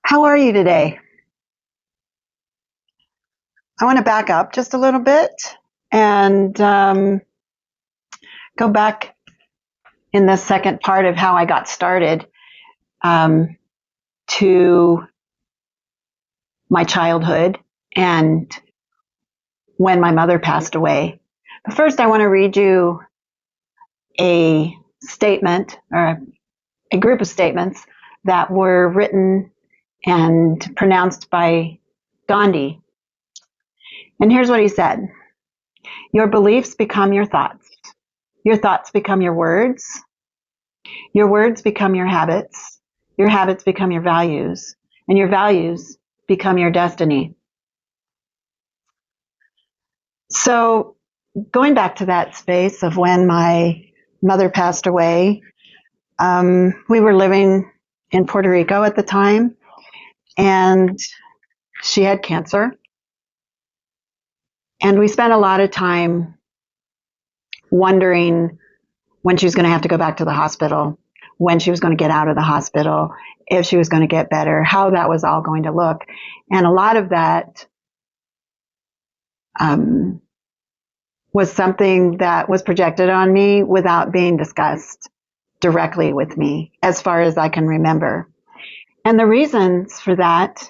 How are you today? I want to back up just a little bit and go back in the second part of how I got started um, to my childhood and when my mother passed away. But first, I want to read you a statement or a group of statements that were written and pronounced by Gandhi. And here's what he said: Your beliefs become your thoughts become your words become your habits become your values, and your values become your destiny. So, going back to that space of when my mother passed away, we were living in Puerto Rico at the time, and she had cancer. And we spent a lot of time wondering when she was going to have to go back to the hospital, when she was going to get out of the hospital, if she was going to get better, how that was all going to look. And a lot of that um, was something that was projected on me without being discussed directly with me, as far as I can remember. And the reasons for that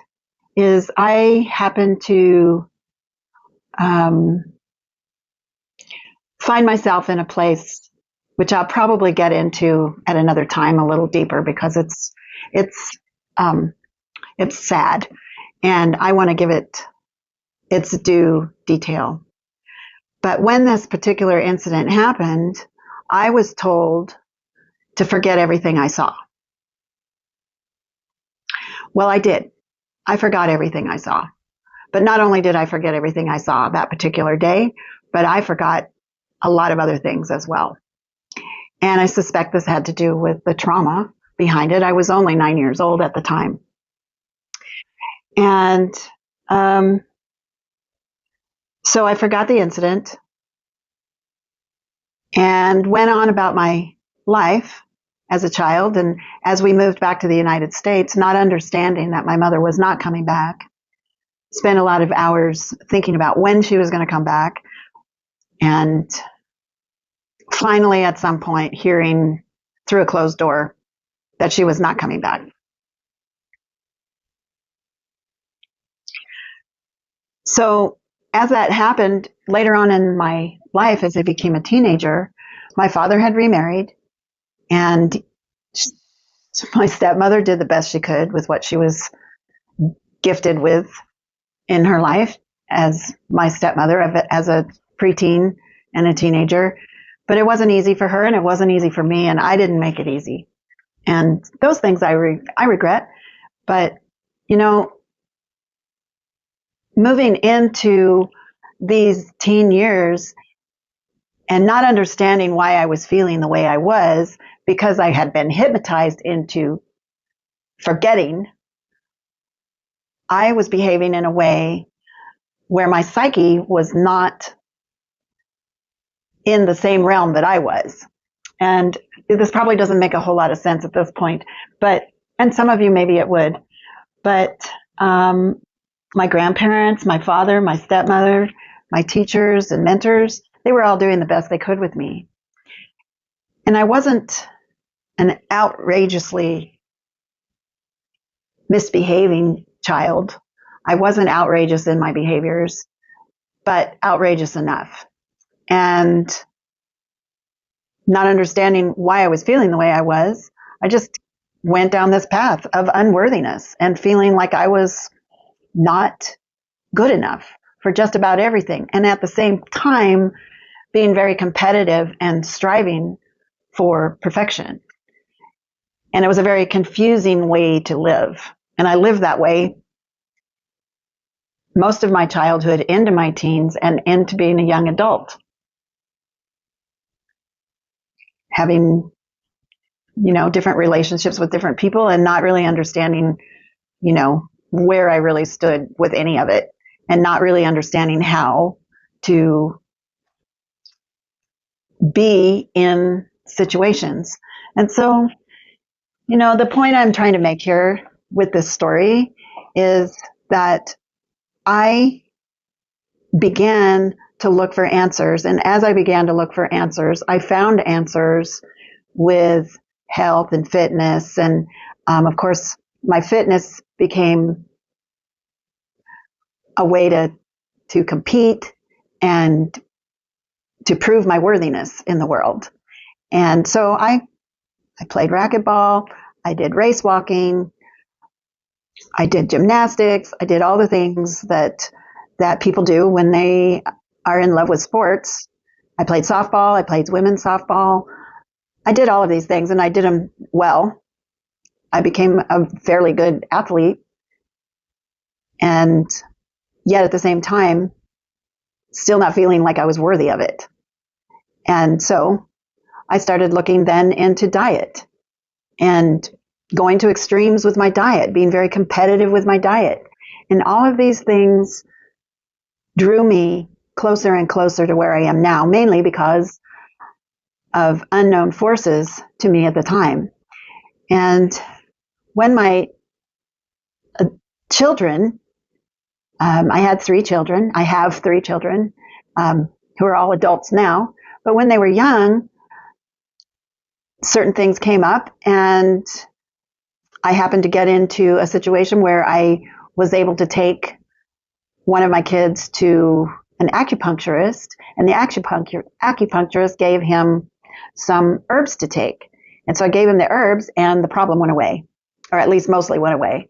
is I happen to um, find myself in a place which I'll probably get into at another time a little deeper because it's um, it's sad, and I want to give it its due detail. But when this particular incident happened, I was told to forget everything I saw. Well, I did. I forgot everything I saw. But not only did I forget everything I saw that particular day, but I forgot a lot of other things as well. And I suspect this had to do with the trauma behind it. I was only 9 years old at the time. And so I forgot the incident and went on about my life as a child. And as we moved back to the United States, not understanding that my mother was not coming back, spent a lot of hours thinking about when she was going to come back. And finally, at some point, hearing through a closed door that she was not coming back. So, as that happened later on in my life, as I became a teenager, my father had remarried, and my stepmother did the best she could with what she was gifted with in her life as my stepmother, as a preteen and a teenager. But it wasn't easy for her, and it wasn't easy for me, and I didn't make it easy. And those things I regret. But, you know, moving into these teen years and not understanding why I was feeling the way I was because I had been hypnotized into forgetting, I was behaving in a way where my psyche was not in the same realm that I was. And this probably doesn't make a whole lot of sense at this point, but, and some of you maybe it would, but my grandparents, my father, my stepmother, my teachers and mentors, they were all doing the best they could with me. And I wasn't an outrageously misbehaving child. I wasn't outrageous in my behaviors, but outrageous enough. And not understanding why I was feeling the way I was, I just went down this path of unworthiness and feeling like I was not good enough for just about everything. And at the same time, being very competitive and striving for perfection. And it was a very confusing way to live. And I lived that way most of my childhood into my teens and into being a young adult. Having, different relationships with different people and not really understanding, where I really stood with any of it and not really understanding how to be in situations. And so The point I'm trying to make here with this story is that I began to look for answers. And as I began to look for answers, I found answers with health and fitness. And of course, my fitness became a way to compete and to prove my worthiness in the world. And so I played racquetball, I did race walking, I did gymnastics, I did all the things that people do when they are in love with sports. I played softball, I played women's softball. I did all of these things and I did them well. I became a fairly good athlete. And yet at the same time, still not feeling like I was worthy of it. And so I started looking then into diet and going to extremes with my diet, being very competitive with my diet. And all of these things drew me closer and closer to where I am now, mainly because of unknown forces to me at the time. And when my children, I had 3 children, I have 3 children who are all adults now, but when they were young, certain things came up and I happened to get into a situation where I was able to take one of my kids to an acupuncturist, and the acupuncturist gave him some herbs to take. And so I gave him the herbs and the problem went away, or at least mostly went away.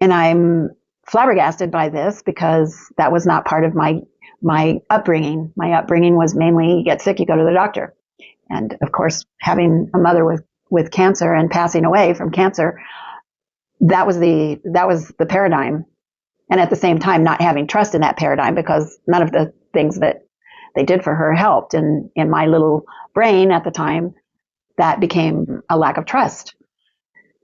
And I'm flabbergasted by this because that was not part of my upbringing. My upbringing was mainly you get sick, you go to the doctor. And of course, having a mother with cancer and passing away from cancer, that was the paradigm. And at the same time, not having trust in that paradigm because none of the things that they did for her helped. And in my little brain at the time, that became a lack of trust.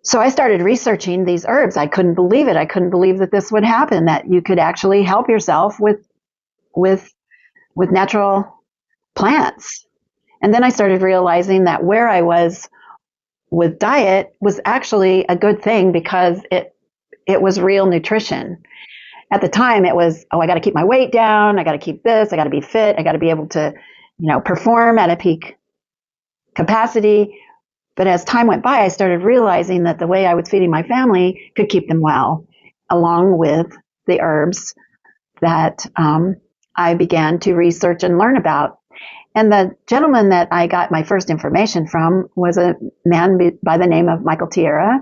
So I started researching these herbs. I couldn't believe it. I couldn't believe that this would happen, that you could actually help yourself with natural plants. And then I started realizing that where I was with diet was actually a good thing because it was real nutrition. At the time, it was, I got to keep my weight down. I got to keep this. I got to be fit. I got to be able to, perform at a peak capacity. But as time went by, I started realizing that the way I was feeding my family could keep them well, along with the herbs that I began to research and learn about. And the gentleman that I got my first information from was a man by the name of Michael Tierra.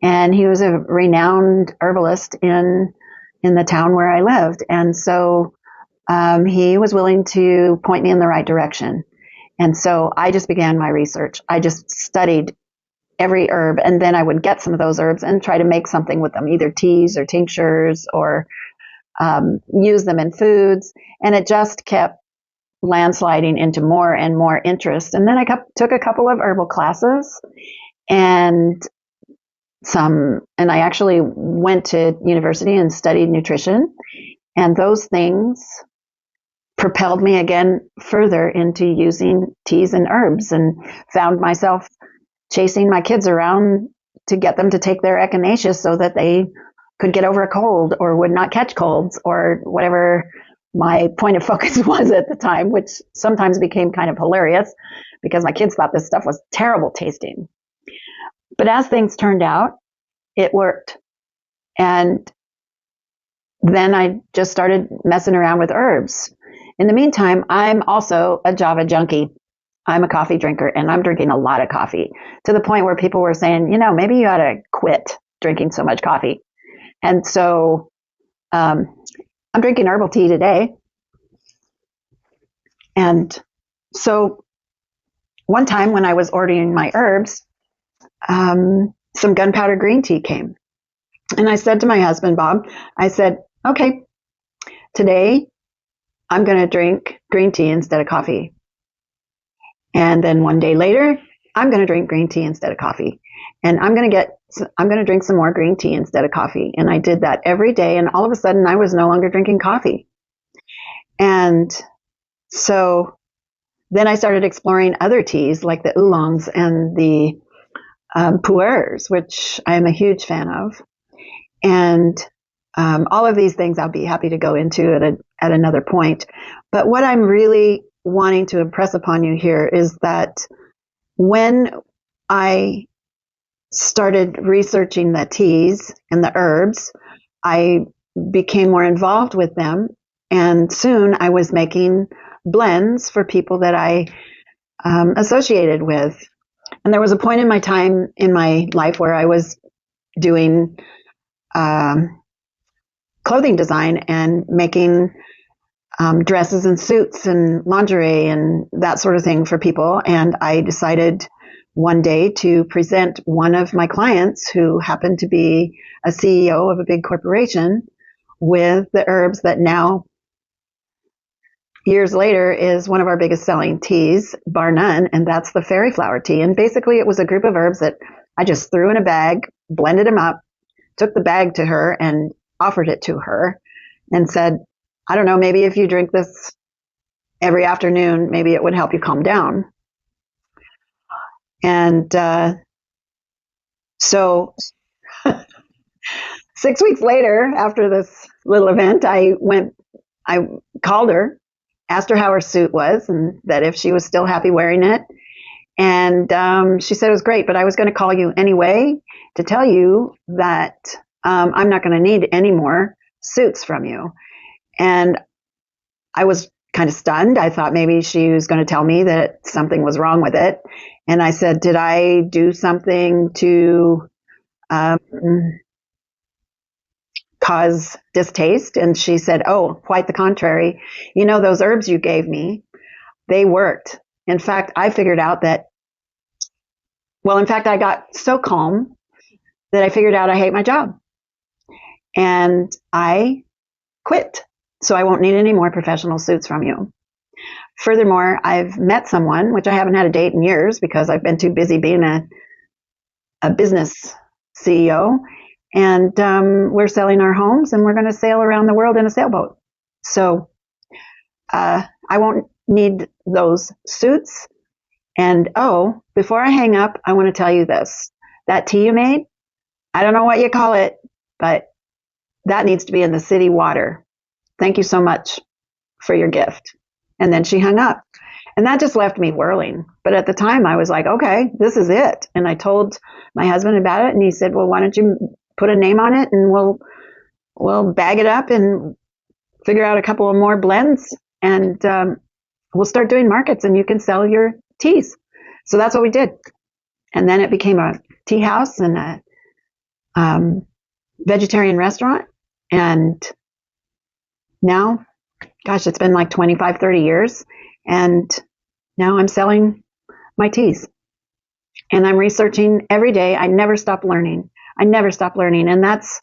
And he was a renowned herbalist in the town where I lived. And so he was willing to point me in the right direction. And so I just began my research. I just studied every herb, and then I would get some of those herbs and try to make something with them, either teas or tinctures or use them in foods. And it just kept landsliding into more and more interest. And then I took a couple of herbal classes and I actually went to university and studied nutrition. And those things propelled me again further into using teas and herbs, and found myself chasing my kids around to get them to take their echinacea so that they could get over a cold or would not catch colds, or whatever my point of focus was at the time, which sometimes became kind of hilarious because my kids thought this stuff was terrible tasting. But as things turned out, it worked. And then I just started messing around with herbs. In the meantime, I'm also a Java junkie. I'm a coffee drinker, and I'm drinking a lot of coffee, to the point where people were saying, maybe you ought to quit drinking so much coffee. And so I'm drinking herbal tea today. And so one time when I was ordering my herbs, some gunpowder green tea came. And I said to my husband, Bob, I said, okay, today I'm going to drink green tea instead of coffee. And then one day later, I'm going to drink green tea instead of coffee. And I'm going to drink some more green tea instead of coffee. And I did that every day. And all of a sudden, I was no longer drinking coffee. And so then I started exploring other teas like the oolongs and the pu'ers, which I am a huge fan of. And all of these things I'll be happy to go into at another point. But what I'm really wanting to impress upon you here is that when I started researching the teas and the herbs, I became more involved with them. And soon I was making blends for people that I associated with. And there was a point in my time in my life where I was doing clothing design and making dresses and suits and lingerie and that sort of thing for people. And I decided one day to present one of my clients, who happened to be a CEO of a big corporation, with the herbs that now, years later, is one of our biggest selling teas, bar none, and that's the fairy flower tea. And basically it was a group of herbs that I just threw in a bag, blended them up, took the bag to her and offered it to her and said, I don't know, maybe if you drink this every afternoon, maybe it would help you calm down. And so 6 weeks later, after this little event, I called her, asked her how her suit was and that if she was still happy wearing it. And she said it was great, but I was going to call you anyway to tell you that I'm not going to need any more suits from you. And I was kind of stunned. I thought maybe she was going to tell me that something was wrong with it. And I said, did I do something to cause distaste? And she said, oh, quite the contrary. You know, those herbs you gave me, they worked. In fact, I figured out that, well, in fact, I got so calm that I figured out I hate my job. And I quit. So I won't need any more professional suits from you. Furthermore, I've met someone, which I haven't had a date in years because I've been too busy being a business CEO. And we're selling our homes and we're going to sail around the world in a sailboat. So I won't need those suits. And oh, before I hang up, I want to tell you this. That tea you made, I don't know what you call it, but that needs to be in the city water. Thank you so much for your gift. And then she hung up. And that just left me whirling. But at the time, I was like, okay, this is it. And I told my husband about it, and he said, well, why don't you put a name on it, and we'll bag it up and figure out a couple of more blends, and we'll start doing markets, and you can sell your teas. So that's what we did. And then it became a tea house and a vegetarian restaurant. And now, gosh, it's been like 25, 30 years. And now I'm selling my teas. And I'm researching every day. I never stop learning. I never stop learning. And that's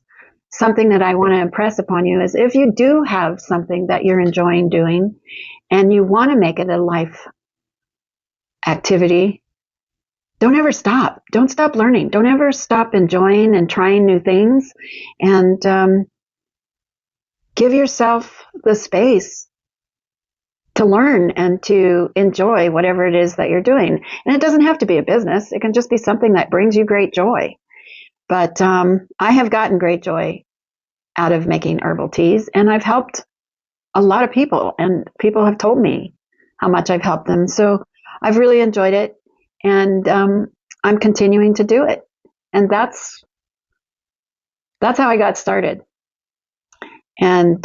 something that I want to impress upon you, is if you do have something that you're enjoying doing and you want to make it a life activity, don't ever stop. Don't stop learning. Don't ever stop enjoying and trying new things. And give yourself the space to learn and to enjoy whatever it is that you're doing. And it doesn't have to be a business. It can just be something that brings you great joy. But I have gotten great joy out of making herbal teas, and I've helped a lot of people, and people have told me how much I've helped them. So I've really enjoyed it, and I'm continuing to do it. And that's how I got started. And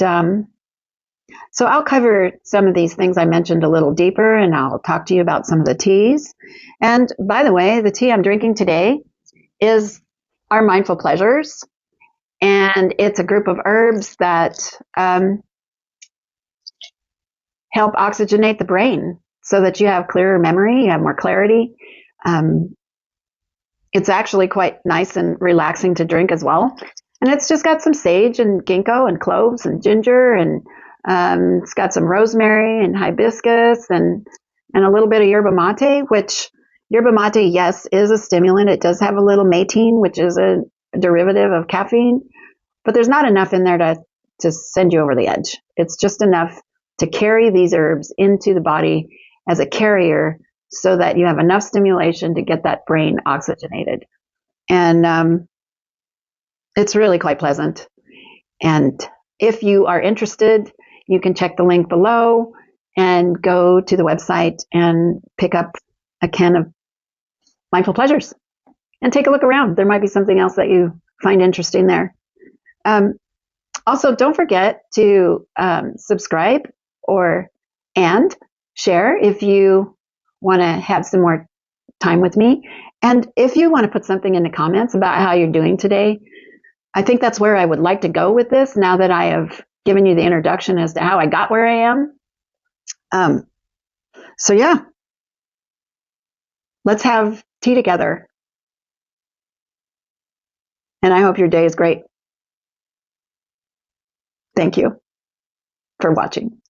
so I'll cover some of these things I mentioned a little deeper, and I'll talk to you about some of the teas. And by the way, the tea I'm drinking today is our Mindful Pleasures. And it's a group of herbs that help oxygenate the brain so that you have clearer memory, you have more clarity. It's actually quite nice and relaxing to drink as well. And it's just got some sage and ginkgo and cloves and ginger, and it's got some rosemary and hibiscus and a little bit of yerba mate, which yerba mate, yes, is a stimulant. It does have a little matine, which is a derivative of caffeine, but there's not enough in there to send you over the edge. It's just enough to carry these herbs into the body as a carrier so that you have enough stimulation to get that brain oxygenated. And it's really quite pleasant. And if you are interested, you can check the link below and go to the website and pick up a can of Mindful Pleasures and take a look around. There might be something else that you find interesting there. Also, don't forget to subscribe and share if you want to have some more time with me. And if you want to put something in the comments about how you're doing today, I think that's where I would like to go with this now that I have given you the introduction as to how I got where I am. So yeah, let's have tea together. And I hope your day is great. Thank you for watching.